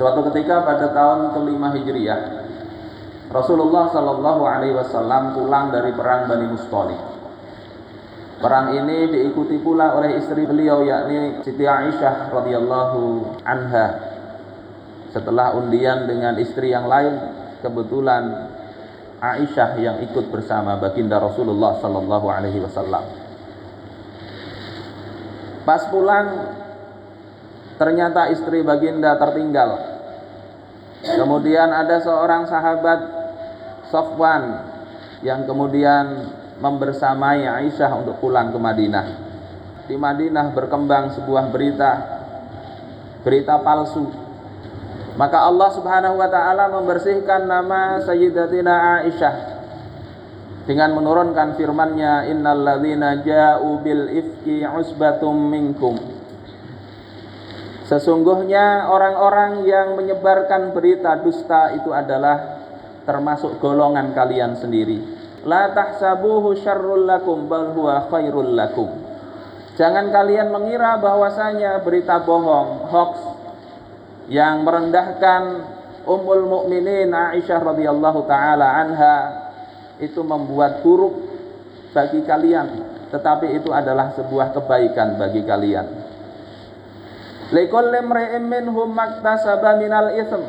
Suatu ketika pada tahun kelima Hijriah, Rasulullah Shallallahu Alaihi Wasallam pulang dari perang Bani Musthalib. Perang ini diikuti pula oleh istri beliau, yakni Siti Aisyah radhiyallahu anha. Setelah undian dengan istri yang lain, kebetulan Aisyah yang ikut bersama baginda Rasulullah Shallallahu Alaihi Wasallam. Pas pulang, ternyata istri baginda tertinggal. Kemudian ada seorang sahabat, Safwan, yang kemudian membersamai Aisyah untuk pulang ke Madinah. Di Madinah berkembang sebuah berita palsu. Maka Allah Subhanahu wa taala membersihkan nama Sayyidatina Aisyah dengan menurunkan firman-Nya, innal ladzina ja'u bil ifki usbatum minkum. Sesungguhnya orang-orang yang menyebarkan berita dusta itu adalah termasuk golongan kalian sendiri. La tahsabuhu syarrul lakum bal huwa khairul lakum. Jangan kalian mengira bahwasanya berita bohong, hoax yang merendahkan Ummul Mukminin Aisyah radhiyallahu taala anha itu membuat buruk bagi kalian, tetapi itu adalah sebuah kebaikan bagi kalian. Likulli imri'in minhum maktasaba minal itsm.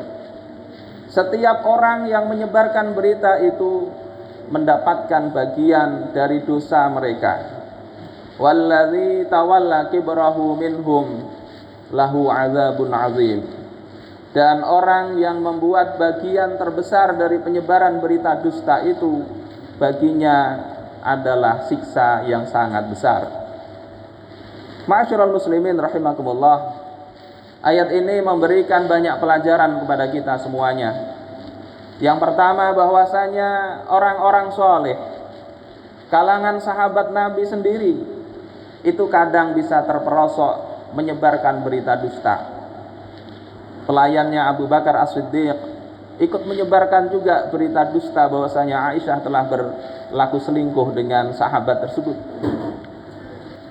Setiap orang yang menyebarkan berita itu mendapatkan bagian dari dosa mereka. Walladzi tawalla kibrahu minhum lahu 'adzabun 'adzim. Dan orang yang membuat bagian terbesar dari penyebaran berita dusta itu, baginya adalah siksa yang sangat besar. Ma'asyiral muslimin rahimakumullah. Ayat ini memberikan banyak pelajaran kepada kita semuanya. Yang pertama, bahwasanya orang-orang soleh, kalangan sahabat Nabi sendiri, itu kadang bisa terperosok menyebarkan berita dusta. Pelayannya Abu Bakar As-Siddiq ikut menyebarkan juga berita dusta bahwasanya Aisyah telah berlaku selingkuh dengan sahabat tersebut.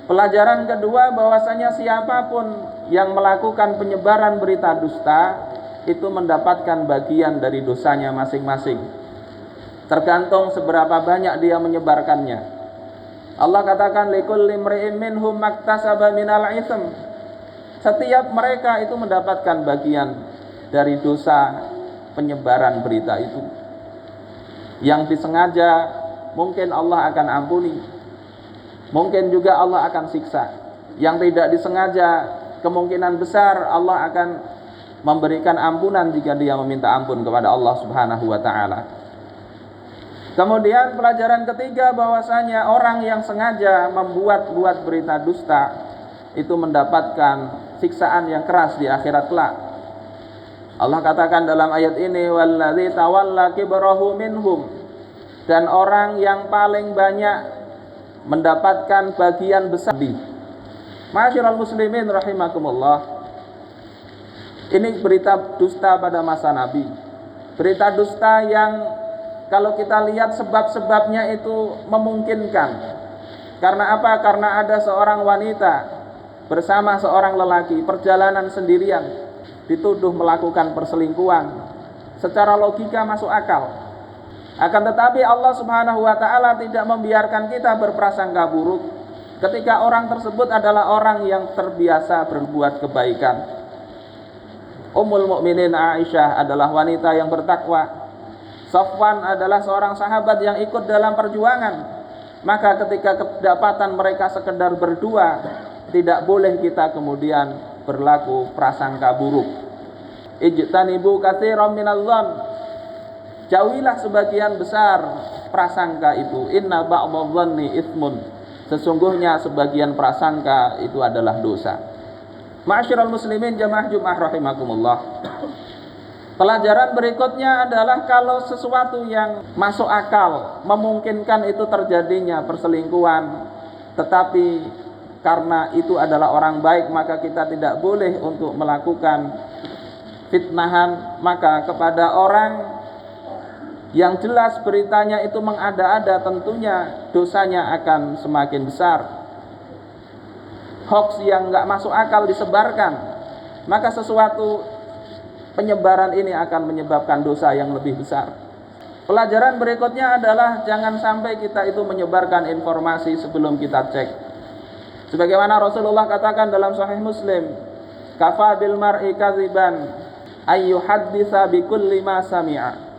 Pelajaran kedua, bahwasanya siapapun yang melakukan penyebaran berita dusta itu mendapatkan bagian dari dosanya masing-masing, tergantung seberapa banyak dia menyebarkannya. Allah katakan likulli imri'in minhum maktasaba minal itsm. Setiap mereka itu mendapatkan bagian dari dosa penyebaran berita itu. Yang disengaja mungkin Allah akan ampuni, mungkin juga Allah akan siksa. Yang tidak disengaja, kemungkinan besar Allah akan memberikan ampunan jika dia meminta ampun kepada Allah Subhanahu wa taala. Kemudian pelajaran ketiga, bahwasanya orang yang sengaja membuat berita dusta itu mendapatkan siksaan yang keras di akhirat kelak. Allah katakan dalam ayat ini, walladzi tawalla kibrahu minhum. Dan orang yang paling banyak mendapatkan bagian besar di. Ma'asyiral muslimin rahimakumullah. Ini berita dusta pada masa Nabi. Berita dusta yang kalau kita lihat sebab-sebabnya itu memungkinkan. Karena apa? Karena ada seorang wanita bersama seorang lelaki perjalanan sendirian, dituduh melakukan perselingkuhan. Secara logika masuk akal. Akan tetapi Allah Subhanahu wa taala tidak membiarkan kita berprasangka buruk ketika orang tersebut adalah orang yang terbiasa berbuat kebaikan. Ummul Mukminin Aisyah adalah wanita yang bertakwa. Safwan adalah seorang sahabat yang ikut dalam perjuangan. Maka ketika kedapatan mereka sekedar berdua, tidak boleh kita kemudian berlaku prasangka buruk. Ijtanibu katsiran minadh-dhann. Jauhilah sebagian besar prasangka itu. Inna ba'dadh-dhanni itsmun. Sesungguhnya sebagian prasangka itu adalah dosa. Ma'asyiral muslimin jamaah Jumat rahimakumullah. Pelajaran berikutnya adalah kalau sesuatu yang masuk akal memungkinkan itu terjadinya perselingkuhan, tetapi karena itu adalah orang baik, maka kita tidak boleh untuk melakukan fitnahan. Maka kepada orang yang jelas beritanya itu mengada-ada, tentunya dosanya akan semakin besar. Hoax yang gak masuk akal disebarkan, maka sesuatu penyebaran ini akan menyebabkan dosa yang lebih besar. Pelajaran berikutnya adalah jangan sampai kita itu menyebarkan informasi sebelum kita cek. Sebagaimana Rasulullah katakan dalam Sahih Muslim, kafa bil mar'i kadziban ayyuhadditsa bikulli ma sami'a.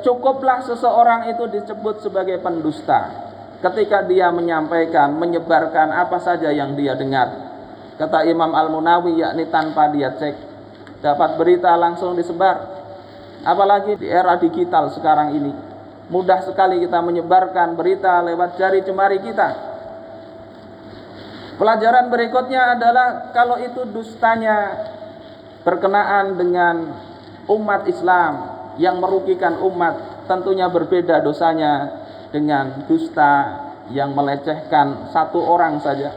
Cukuplah seseorang itu disebut sebagai pendusta ketika dia menyampaikan, menyebarkan apa saja yang dia dengar. Kata Imam Al-Munawi, yakni tanpa dia cek. Dapat berita langsung disebar. Apalagi di era digital sekarang ini, mudah sekali kita menyebarkan berita lewat jari jemari kita. Pelajaran berikutnya adalah kalau itu dustanya berkenaan dengan umat Islam yang merugikan umat, tentunya berbeda dosanya dengan dusta yang melecehkan satu orang saja.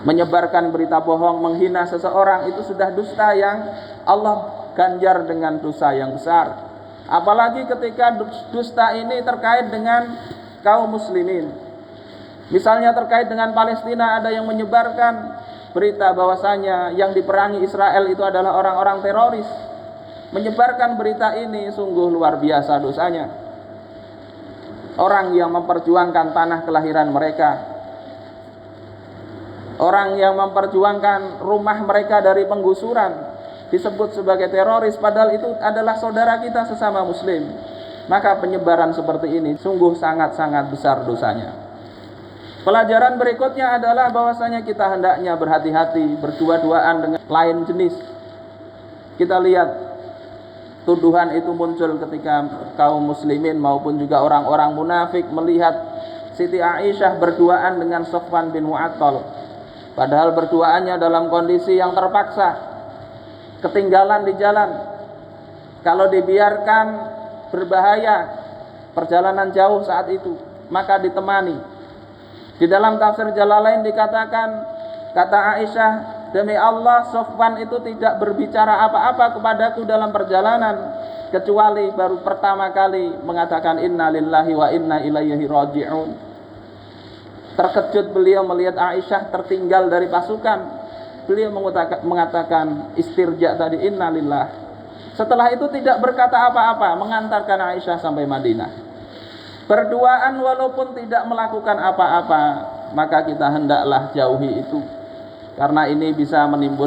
Menyebarkan berita bohong, menghina seseorang, itu sudah dusta yang Allah ganjar dengan dosa yang besar. Apalagi ketika dusta ini terkait dengan kaum muslimin. Misalnya terkait dengan Palestina, ada yang menyebarkan berita bahwasanya yang diperangi Israel itu adalah orang-orang teroris. Menyebarkan berita ini sungguh luar biasa dosanya. Orang yang memperjuangkan tanah kelahiran mereka, orang yang memperjuangkan rumah mereka dari penggusuran, disebut sebagai teroris, padahal itu adalah saudara kita sesama muslim. Maka penyebaran seperti ini sungguh sangat-sangat besar dosanya. Pelajaran berikutnya adalah bahwasanya kita hendaknya berhati-hati berdua-duaan dengan lain jenis. Kita lihat tuduhan itu muncul ketika kaum muslimin maupun juga orang-orang munafik melihat Siti Aisyah berduaan dengan Sofwan bin Mu'attal. Padahal berduaannya dalam kondisi yang terpaksa, ketinggalan di jalan. Kalau dibiarkan berbahaya, perjalanan jauh saat itu, maka ditemani. Di dalam tafsir Jalalain dikatakan, kata Aisyah, demi Allah Sofwan itu tidak berbicara apa-apa kepadaku dalam perjalanan, kecuali baru pertama kali mengatakan inna lillahi wa inna ilaihi raji'un. Terkejut beliau melihat Aisyah tertinggal dari pasukan. Beliau mengatakan istirja tadi, inna lillah. Setelah itu tidak berkata apa-apa, mengantarkan Aisyah sampai Madinah. Berduaan walaupun tidak melakukan apa-apa, maka kita hendaklah jauhi itu, karena ini bisa menimbulkan